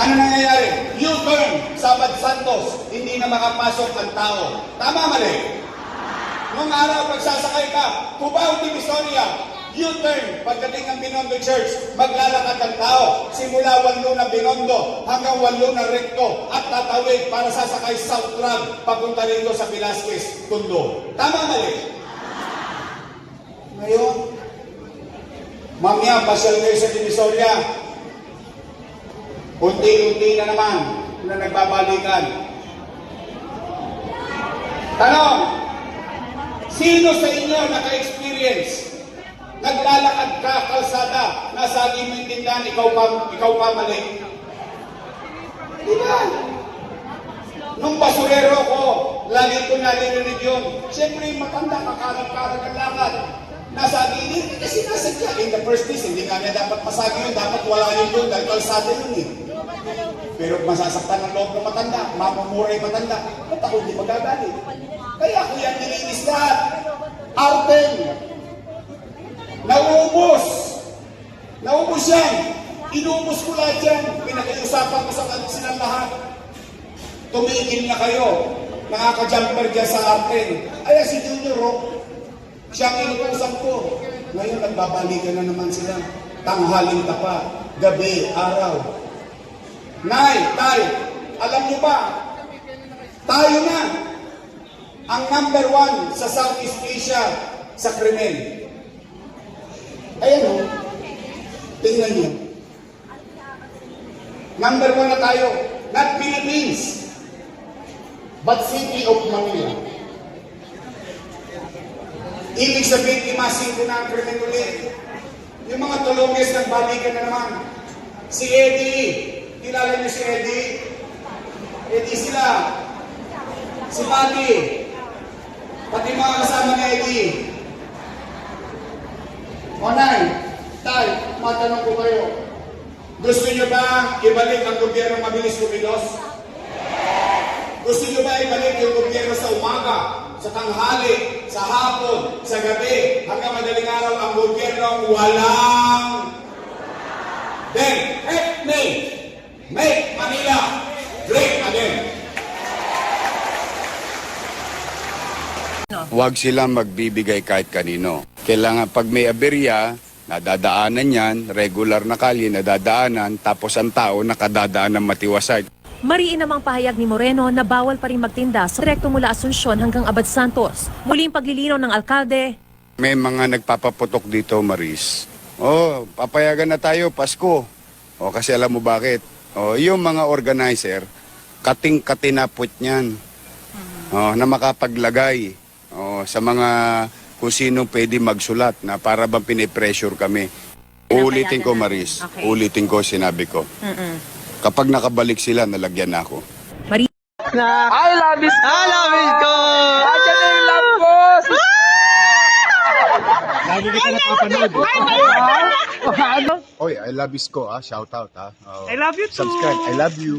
Ano nangyayari? U-turn sa Abad Santos, hindi na makapasok ang tao. Tama, mali? Nung araw, pagsasakay ka, Cubao, Divisoria, U-turn, pagdating ng Binondo Church, maglalakad ang tao. Simula 8 na Binondo hanggang 8 na Recto at tatawid para sasakay South Drag papunta rito sa Velasquez, Tondo. Tama, mali? Ngayon, mamaya, pasyal kayo sa Divisoria. Unti-unti na naman na nagbabalikan. Tanong, sino sa inyo naka-experience? Naglalakad ka, kalsada, nasa mo yung tindahan, ikaw pa mali. Diba? Nung basurero ko, lagi ko naririnig yun. Siyempre, matanda, kakarag-karag ang lakad. Nasa hindi kasi nasadya. In the first place, hindi kanya dapat masagi yun. Dapat wala yun doon dahil kalsada yun eh. Pero masasaktan ng loob ng matanda, mamumuray matanda, ba't ako hindi magagalit? Kaya ako yan nilinis lahat. Arten, naubos. Naubos yan. Inubos ko lahat yan. Pinakiusapan ko sa silang lahat. Tumigil na kayo. Nakaka-jumper dyan sa Arten. Ay, si Junior Rock, siya ang inuusap ko. Ngayon, nagbabalikan na naman sila. Tanghaling tapa, gabi, araw. Nay, tay, alam niyo ba, tayo na ang number 1 sa Southeast Asia sa krimen. Ayan o, tingnan niyo. Number 1 na tayo, not Philippines, but City of Manila. Ibig sabihin, imasin ko na ang krimen ulit. Yung mga tulunges nagbalikan na naman. Si Eddie, kilala niyo si Eddie? Eddie sila. Si Pati. Pati mga kasama ni Eddie. Onay, tay, matanong ko kayo. Gusto niyo ba ibalik ang gobyerno mabilis kumilos? Gusto niyo ba ibalik yung gobyerno sa umaga, sa tanghali, sa hapon, sa gabi, hanggang madaling araw ang gobyerno walang... Then, help me! Make Manila great again. Huwag silang magbibigay kahit kanino. Kailangan pag may aberya, nadadaanan yan, regular na kalye, nadadaanan, tapos ang tao nakadadaan ng matiwasay. Mariin namang pahayag ni Moreno na bawal pa rin magtinda sa direkto mula Asuncion hanggang Abad Santos. Muling paglilinaw ng alkalde. May mga nagpapaputok dito, Maris. Oh, papayagan na tayo, Pasko. Oh, kasi alam mo bakit? Oh, yung mga organizer, kating-katinapot niyan. Oh, na makapaglagay sa mga kung sino pwede magsulat na para bang pinipressure kami. Ulitin ko, Maris. Okay. Ulitin ko, sinabi ko. Kapag nakabalik sila, nalagyan na ako. I love it ko! Andiyan na yung love ko! Lagi kita napapanood. Ano? Oy, I love Isko, shout out, I love you too! Subscribe, I love you.